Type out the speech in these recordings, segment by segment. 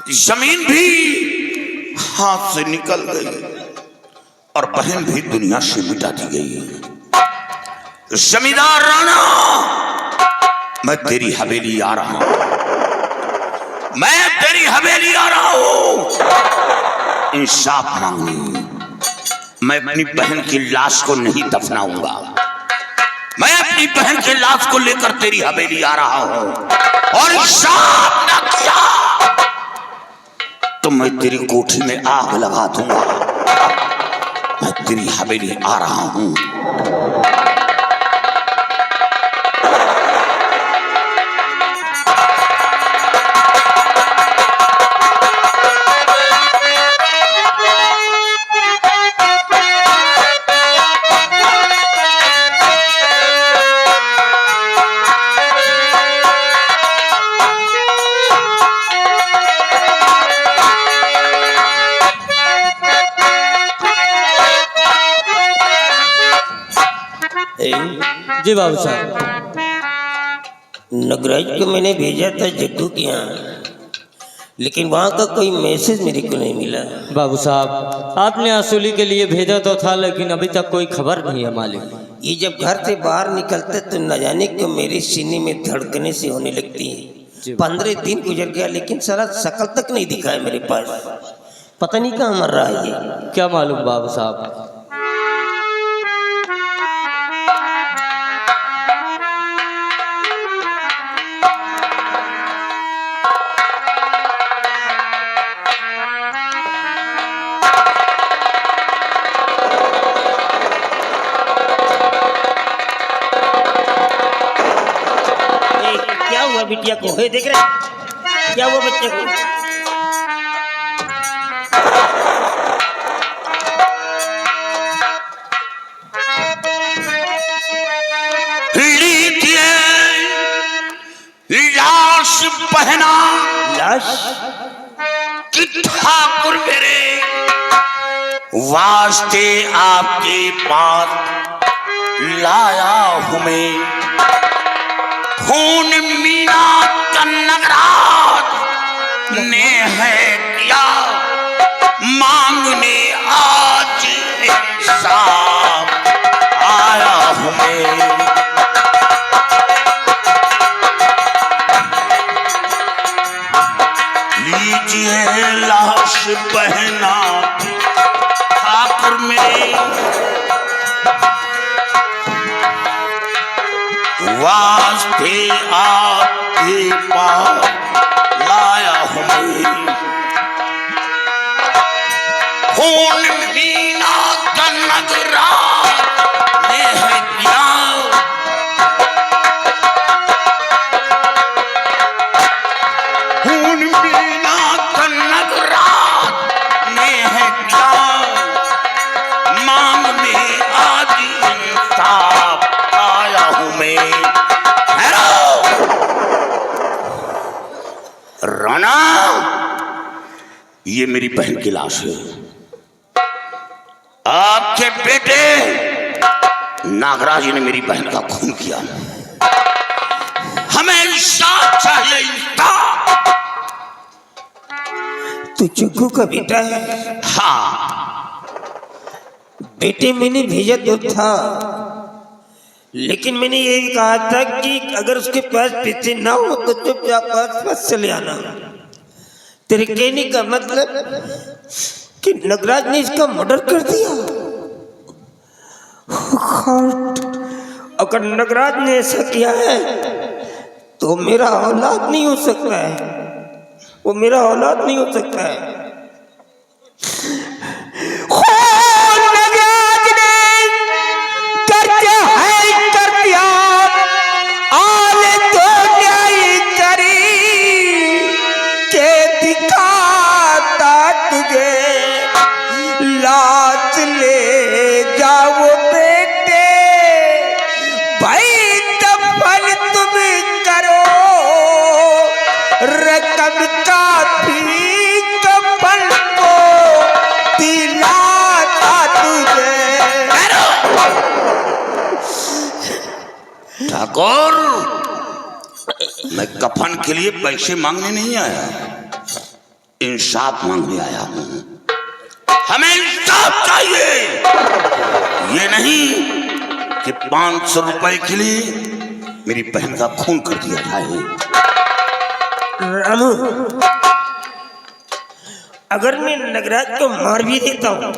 जमीन भी हाथ से निकल गई और बहन भी दुनिया से मिटा दी गई। जमींदार राणा, मैं तेरी हवेली आ रहा हूं, मैं तेरी हवेली आ रहा हूं इंसाफ मांगने। मैं अपनी बहन की लाश को नहीं दफनाऊंगा, मैं अपनी बहन की लाश को लेकर तेरी हवेली आ रहा हूं और इंसाफ न किया तो मैं तेरी कोठी में आग लगा दूंगा। मैं तेरी हवेली आ रहा हूं। जी बाबू साहब, नगराज को मैंने भेजा था जग्गू के यहाँ, लेकिन वहाँ का कोई मैसेज मेरे को नहीं मिला। बाबू साहब आपने असूली के लिए भेजा तो था, लेकिन अभी तक कोई खबर नहीं है मालिक। ये जब घर से बाहर निकलते तो न जाने क्यों मेरे सीने में धड़कने से होने लगती है। 15 दिन गुजर गया लेकिन सारा शकल तक नहीं दिखा है मेरे पास। पता नहीं कहाँ मर रहा है ये। क्या मालूम बाबू साहब। क्या हुआ बिटिया को? हे देख रहे क्या हुआ बच्चे को? लाश पहना, लाश कि ठाकुर मेरे वास्ते आपके पास लाया हूं मैं। खून मीना का नगराज ने है किया, मांगने आज इंसाफ आया हूं मैं। लीजिए लाश पहना ठाकुर मेरे वास्ते आपके पास लाया हूं मैं। खून मीना का नगराज ने है किया, खून मीना का नगराज ने है किया, मांगने आज इंसाफ आया हूं मैं। राणा, ये मेरी बहन की लाश है। आपके बेटे नागराज ने मेरी बहन का खून किया। हमें इंसाफ चाहिए, इंसाफ। तू जग्गू का बेटा है? हाँ बेटे मैंने भेजा तो था, लेकिन मैंने ये कहा था कि अगर उसके पास पैसे ना हो तो चुपचाप पास चले आना। तेरे कहने का मतलब कि नगराज ने इसका मर्डर कर दिया। अगर नगराज ने ऐसा किया है तो मेरा औलाद नहीं हो सकता है, वो मेरा औलाद नहीं हो सकता है। ठाकुर, मैं कफन के लिए पैसे मांगने नहीं आया, इंसाफ मांगने आया हूं। हमें इंसाफ चाहिए, ये नहीं कि 500 रुपए के लिए मेरी बहन का खून कर दिया जाए। रामू, अगर मैं नगराज को मार भी देता हूं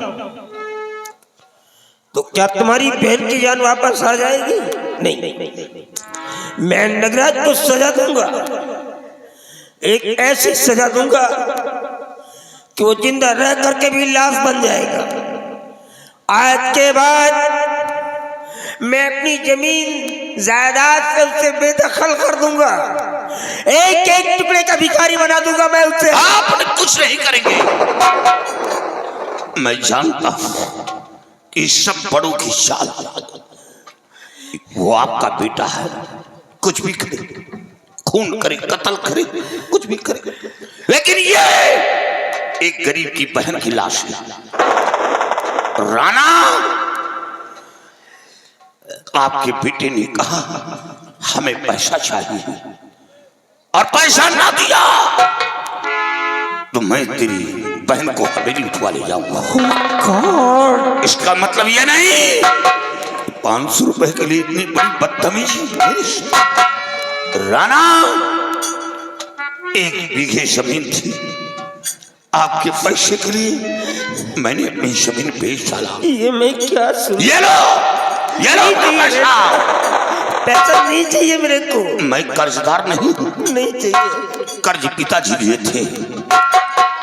तो क्या तुम्हारी बहन की जान वापस आ जाएगी? नहीं, मैं नगराज को सजा दूंगा, एक ऐसी सजा दूंगा कि वो जिंदा रह करके भी लाश बन जाएगा। आज के बाद मैं अपनी जमीन जायदाद से उसे बेदखल कर दूंगा, एक एक टुकड़े का भिखारी बना दूंगा मैं उसे। आप कुछ नहीं करेंगे। मैं जानता हूं कि सब बड़ों की चाल, वो आपका बेटा है, कुछ भी करे, खून करे, कत्ल करे, कुछ भी करे, लेकिन ये एक गरीब की बहन की लाश है। राणा, आपके बेटे ने कहा हमें पैसा चाहिए और पैसा ना दिया तो मैं तेरी बहन को हवेली उठवा ले जाऊंगा। इसका मतलब ये नहीं 500 रुपए के लिए इतनी बड़ी बदतमीजी। राणा, 1 बीघे जमीन थी, आपके पैसे के लिए मैंने अपनी जमीन बेच डाला। ये मैं क्या सुन? ये लो पैसा। पैसा नहीं चाहिए मेरे को। मैं कर्जदार नहीं हूं। नहीं चाहिए। कर्ज पिताजी लिए थे,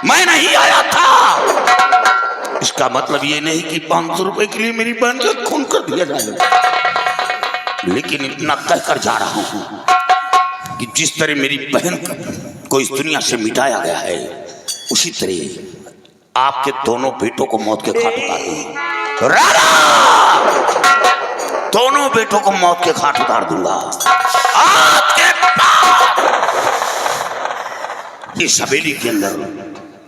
मैं नहीं आया था। इसका मतलब ये नहीं कि 500 रुपए के लिए मेरी बहन का खून कर दिया जाए, लेकिन इतना कहकर जा रहा हूं कि जिस तरह मेरी बहन को इस दुनिया से मिटाया गया है, उसी तरह आपके दोनों बेटों को मौत के घाट उतार दूंगा। राणा, दोनों बेटों को मौत के घाट उतार दूंगा। आपके इस हवेली के अंदर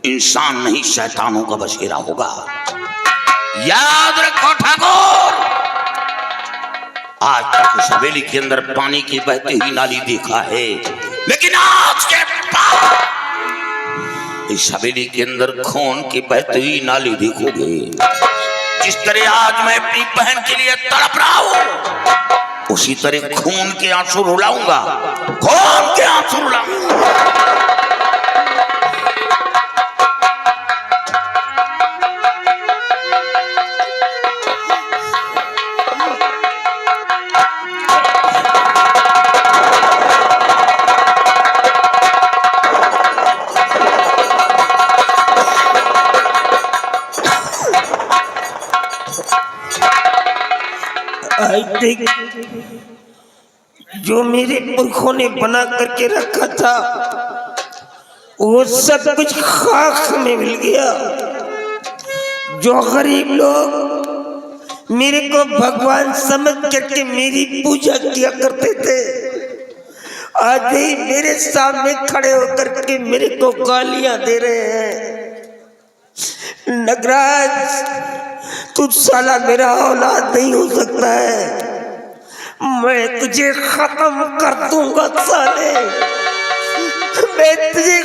इंसान नहीं शैतानों का बसेरा होगा। याद रखो ठाकुर, आज तक इस हवेली के अंदर पानी की बहती हुई नाली देखा है, लेकिन आज के बाद इस हवेली के अंदर खून की बहती हुई नाली देखोगे। जिस तरह आज मैं अपनी बहन के लिए तड़प रहा हूं, उसी तरह खून के आंसू रुलाऊंगा, खून के आंसू रुलाऊंगा। जो मेरे पुरखों ने बना करके रखा था वो सब कुछ खाक में मिल गया। जो गरीब लोग मेरे को भगवान समझ करके मेरी पूजा किया करते थे, आज ही मेरे सामने खड़े होकर के मेरे को गालियां दे रहे हैं। नगराज, तू साला मेरा औलाद नहीं हो सकता है, मैं तुझे खत्म कर दूंगा साले, मैं तुझे।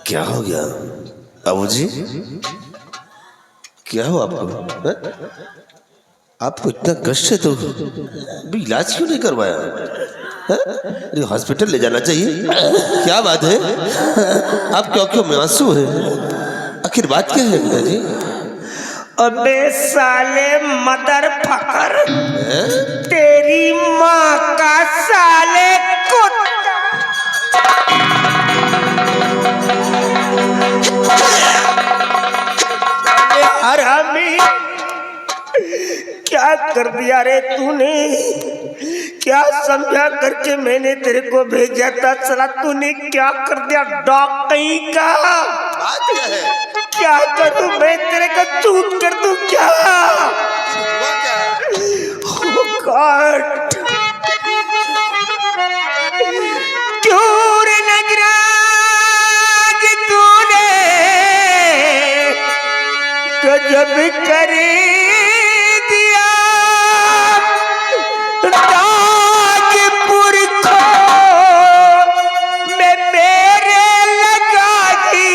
क्या हो गया बाबूजी? क्या हो आपको? आपको इतना कष्ट है तो अभी इलाज क्यों नहीं करवाया? अरे हॉस्पिटल ले जाना चाहिए। क्या बात है? आप क्यों क्यों में आंसू है? आखिर बात क्या है पिताजी? अबे साले मदर फकर, तेरी माँ का साले कुत्ता। हरामी, क्या कर दिया रे तूने? क्या समझा करके मैंने तेरे को भेजा था, चला तूने क्या कर दिया? डॉक्टर का क्या है? क्या करूं मैं तेरे का चूत कर दूं क्या? हुआ क्या है? Oh God! क्यों रे नगराज तूने गजब कर दिया, ताजपुर को मैं मेरे लगा ही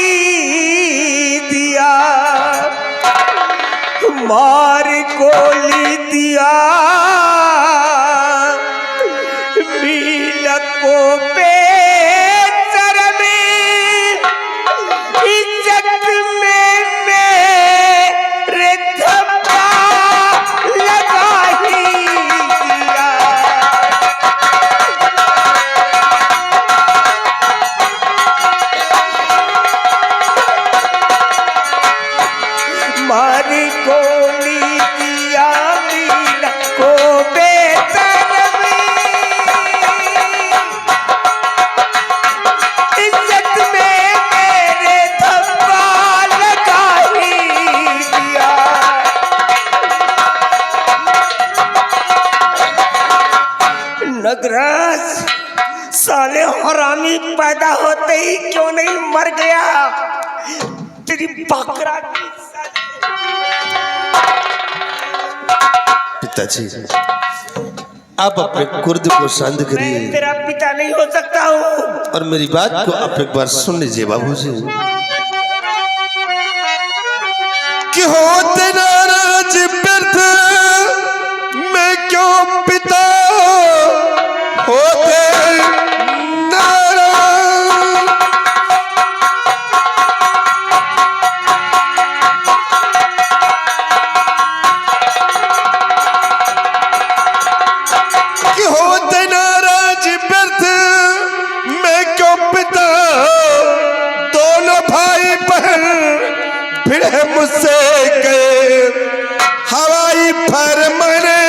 दिया, मार गोली दिया मीला को बेसर में, इज्जत में मेरे धब्बा लगा ही दिया। मारी गोली दिया मीला को बेसर में, इज्जत में मेरे धब्बा लगा ही दिया। नगराज साले हरामी पैदा होते ही क्यों नहीं मर गया? तेरी बकरा की पिताजी, आप अपने कुर्द को शांत मैं करिए तेरा पिता नहीं हो सकता हूँ। और मेरी बात को आप एक बार सुन लीजिए बाबूजी। कि होते नाराज व्यर्थ मैं क्यों पिता होते नाराज। कि होते नाराज व्यर्थ मैं क्यों पिता, दोनों भाई बहन भिड़े मुझसे गए, हवाई फरमाने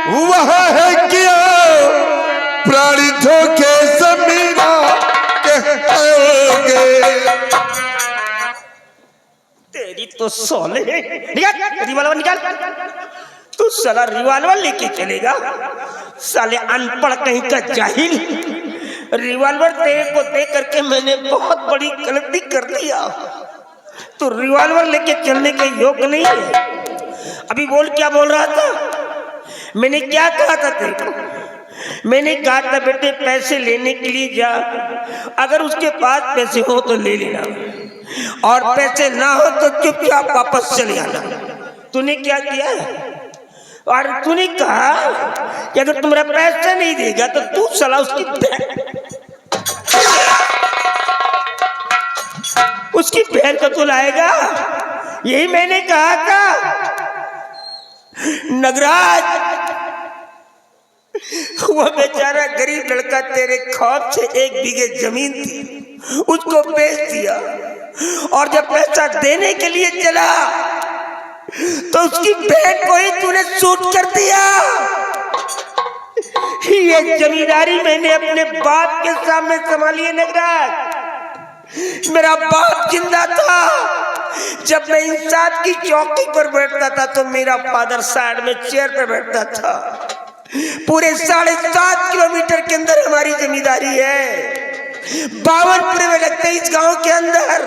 वहाँ है किया, प्राणी धोखे जमीना कहेंगे। तेरी तो सोले निकाल रिवॉल्वर निकाल। तू साला रिवॉल्वर लेके चलेगा? साले अनपढ़ कहीं का जाहिल। रिवॉल्वर तेरे को दे करके मैंने बहुत बड़ी गलती कर लिया। तू रिवॉल्वर लेके चलने के योग्य नहीं है। अभी बोल क्या बोल रहा था? मैंने क्या कहा था तेरे को? मैंने कहा था बेटे पैसे लेने के लिए जा, अगर उसके पास पैसे हो तो ले लेना, और पैसे ना हो तो चुपचाप वापस चले आना। तूने क्या किया? और तूने कहा कि अगर तुम्हारा पैसा नहीं देगा तो तू साला उसकी बहन को तू लाएगा। यही मैंने कहा था। नगराज, वो बेचारा गरीब लड़का तेरे खौफ से 1 बीघे जमीन थी, उसको बेच दिया, और जब पैसा देने के लिए चला तो उसकी बहन को ही तूने शूट कर दिया। ये जमींदारी मैंने अपने बाप के सामने संभाली है नगराज। मेरा बाप जिंदा था, जब मैं इंसाफ की चौकी पर बैठता था तो मेरा फादर साइड में चेयर पर बैठता था। पूरे 7.5 किलोमीटर के अंदर हमारी जमींदारी है। 52 में लगते इस गांव के अंदर।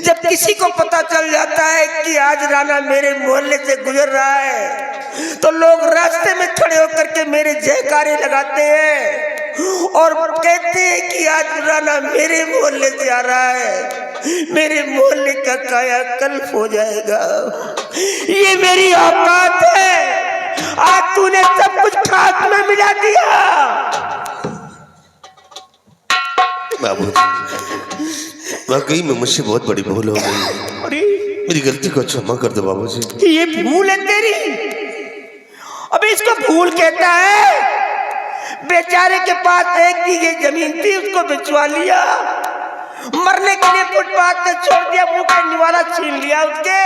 जब किसी को पता चल जाता है कि आज राणा मेरे मोहल्ले से गुजर रहा है तो लोग रास्ते में खड़े होकर के मेरे जयकारे लगाते हैं और कहते हैं कि आज राणा मेरे मोहल्ले से आ रहा है, मेरे मोहल्ले का कायाकल्प हो जाएगा। ये मेरी औकात है। आज तूने सब कुछ खाक में मिला दिया। बाबूजी, वाकई में मुझसे बहुत बड़ी भूल हो गई। अरे मेरी गलती को क्षमा कर दो बाबूजी। ये भूल है तेरी? अबे इसको भूल कहता है? बेचारे के पास 1 बीघे जमीन थी, उसको बिचवा लिया, मरने के लिए फुटपाथ पे छोड़ दिया, मुंह का निवाला छीन लिया उसके।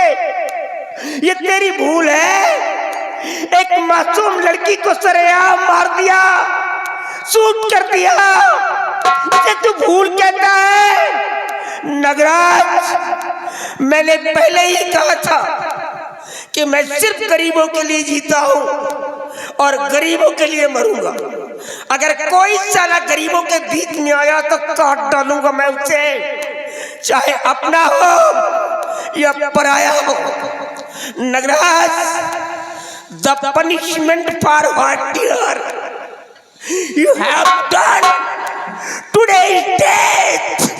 ये तेरी भूल है। एक मासूम लड़की को सरेआम मार दिया, शूट कर दिया, इसे तू भूल कहता है? नगराज, मैंने पहले ही कहा था कि मैं सिर्फ गरीबों के लिए जीता हूं और गरीबों के लिए मरूंगा। अगर कोई साला गरीबों के बीच में आया तो काट डालूंगा मैं उसे, चाहे अपना हो या पराया हो। Nagraj, the punishment for what you have done today is death.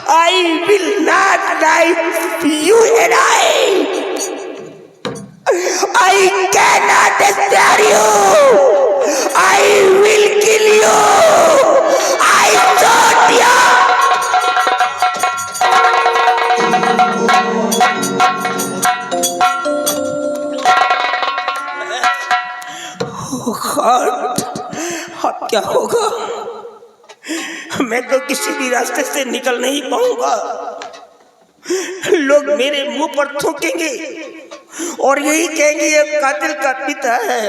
I will not die you and I cannot spare you. I will kill you. I shot you. God, अब क्या होगा? मैं तो किसी भी रास्ते से निकल नहीं पाऊंगा। लोग मेरे मुंह पर थूकेंगे और यही कहेंगे ये कातिल का पिता है।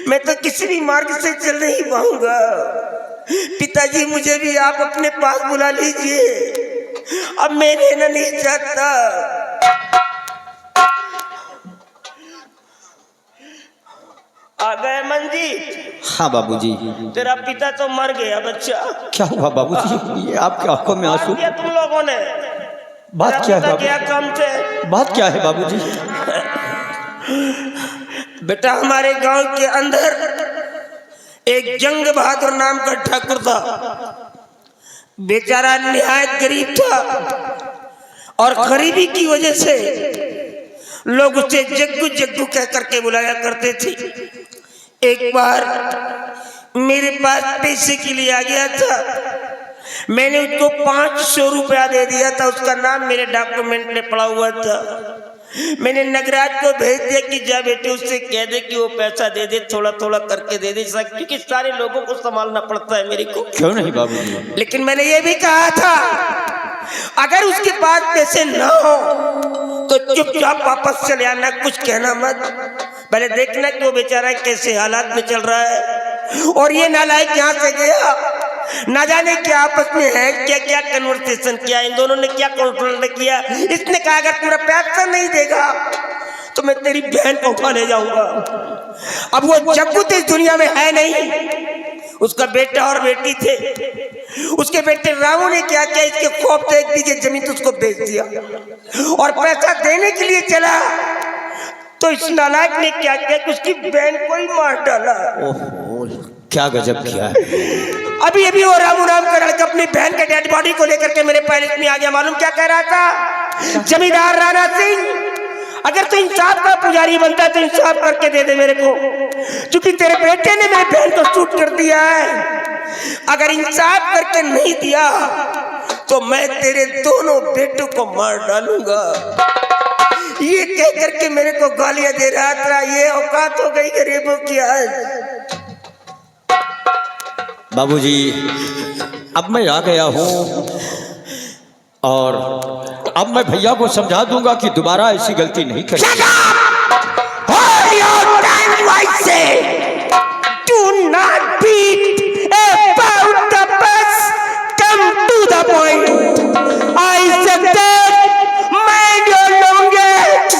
मैं तो किसी भी मार्ग से चल नहीं पाऊंगा। पिताजी, मुझे भी आप अपने पास बुला लीजिए, अब मैं रहना नहीं चाहता। आ गए मंजीत? हाँ बाबूजी। तेरा पिता तो मर गया बच्चा। क्या हुआ बाबूजी? ये आपकी आंखों में आंसू? क्या तुम लोगों ने? बात क्या है? क्या काम थे? बात क्या है बाबूजी? बेटा, हमारे गांव के अंदर एक जंग बहादुर नाम का ठाकुर था। बेचारा निहायत गरीब था और गरीबी की वजह से लोग उसे जग्गू जग्गू कह करके बुलाया करते थे। एक बार मेरे पास पैसे के लिए आ गया था, मैंने उसको 500 रुपया दे दिया था। उसका नाम मेरे डॉक्यूमेंट में पड़ा हुआ था। मैंने नगराज को भेज दिया कि जा बेटे उससे कह दे कि वो पैसा दे दे, थोड़ा थोड़ा करके दे दे, क्योंकि सारे लोगों को संभालना पड़ता है मेरे को। क्यों नहीं बाबूजी? लेकिन मैंने ये भी कहा था अगर उसके पास पैसे ना हो तो चुपचाप वापस चले आना, कुछ कहना मत। पहले देखना कि वो बेचारा कैसे हालात में चल रहा है और ये नालायक यहाँ से गया, ना जाने क्या आपस में है, क्या क्या कन्वर्सेशन किया, इन दोनों ने क्या कंट्रोल किया। इसने कहा अगर पूरा पैसा नहीं देगा तो मैं तेरी बहन को उठा ले जाऊंगा। अब वो जग्गू तो इस दुनिया में है नहीं, उसका बेटा और बेटी थे। उसके बेटे रामू ने क्या किया, इसके खौफ से 1 बीघे जमीन तो उसको बेच दिया और पैसा देने के लिए चला तो इस नालायक ने क्या किया कि उसकी बहन को ही मार डाला। ओहो, क्या गजब किया है। अभी अभी वो रामू नाम का लड़का अपनी बहन के डेड बॉडी को लेकर के मेरे पैलेस में आ गया। मालूम क्या कह रहा था? जमींदार राणा सिंह, अगर तू इंसाफ का पुजारी बनता है तो इंसाफ करके दे दे मेरे को, क्योंकि तेरे बेटे ने मेरी बहन को शूट कर दिया है। अगर इंसाफ करके नहीं दिया तो मैं तेरे दोनों बेटों को मार डालूंगा। ये कह करके मेरे को गालियां दे रहा था। ये औकात हो गई गरीबों की आज। बाबूजी, अब मैं आ गया हूँ और अब मैं भैया को समझा दूंगा कि दोबारा ऐसी गलती नहीं करेंगे। Do not beat about the bus. Come to the point. I said that mind your language,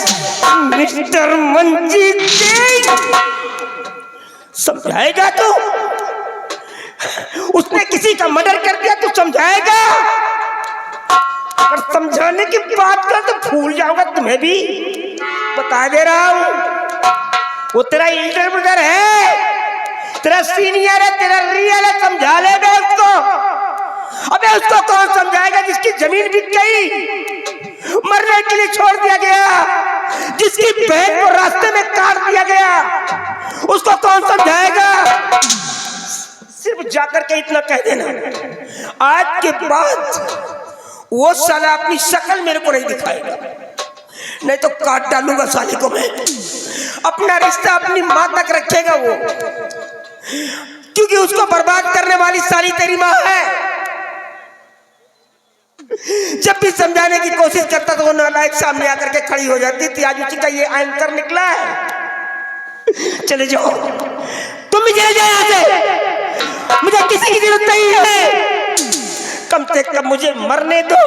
Mr. Manjeet Singh. समझाएगा तू? उसने किसी का मर्डर कर दिया, तू समझाएगा? अगर समझाने की बात कर तो भूल जाऊंगा तुम्हें भी। बता दे रहा हूं, वो तेरा एल्डर ब्रदर है, तेरा सीनियर है, तेरा रियल है, समझा लेगा उसको। अबे उसको कौन समझाएगा जिसकी जमीन बिक गई, मरने के लिए छोड़ दिया गया, जिसकी बहन को रास्ते में काट दिया गया, उसको कौन समझाएगा? सिर्फ जाकर के इतना कह देना, आज के बाद वो साला अपनी शक्ल मेरे को नहीं दिखाएगा, नहीं तो काट डालूंगा साले को मैं। अपना रिश्ता अपनी मां तक रखेगा वो, क्योंकि उसको बर्बाद करने वाली साली तेरी मां है। जब भी समझाने की कोशिश करता तो वो नालायक सामने आकर के खड़ी हो जाती थी। आज उसी का ये एंकर निकला है। चले जाओ, तुम भी चले जाओ यहाँ से, मुझे किसी की जरूरत नहीं है। से कम मुझे मरने दो,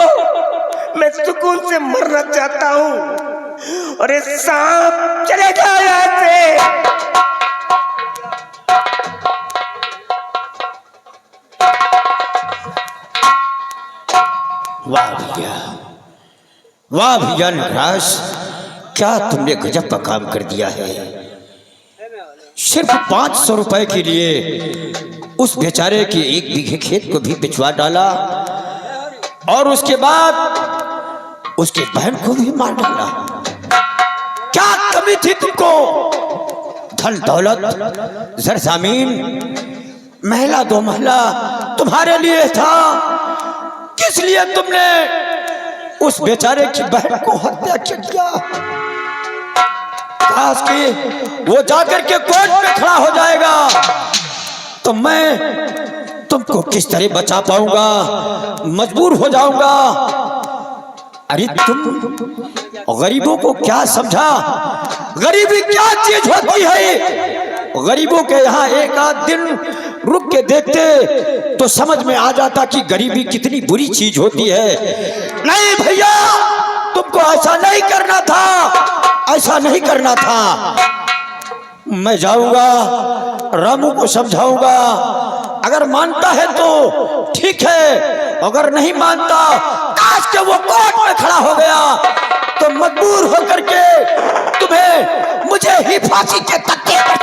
मैं सुकून से मरना चाहता हूँ। और ये सांप चले जाओ यहाँ से। वाह भैया, वाह भैया नटराज, क्या तुमने गजब का काम कर दिया है। सिर्फ 500 रुपए के लिए उस बेचारे के 1 बीघे खेत को भी बिचवा डाला और उसके बाद उसके बहन को भी मार डाला। क्या कमी थी तुमको? धन दौलत जरजमीन महला 2 महला तुम्हारे लिए था, किस लिए तुमने उस बेचारे की बहन को हत्या किया? काश कि वो जाकर के कोर्ट में खड़ा हो जाएगा तो मैं तुमको किस तरह बचा पाऊंगा, मजबूर हो जाऊंगा। अरे तुम गरीबों को क्या समझा? गरीबी क्या चीज होती है? गरीबों के यहाँ एक आध दिन रुक के देखते तो समझ में आ जाता कि गरीबी कितनी बुरी चीज होती है। नहीं भैया, तुमको ऐसा नहीं करना था, ऐसा नहीं करना था। मैं जाऊंगा, रामू को समझाऊंगा, अगर मानता है तो ठीक है, अगर नहीं मानता, काश के वो कोर्ट में खड़ा हो गया तो मजबूर होकर के तुम्हें मुझे ही फांसी के तख्ते पर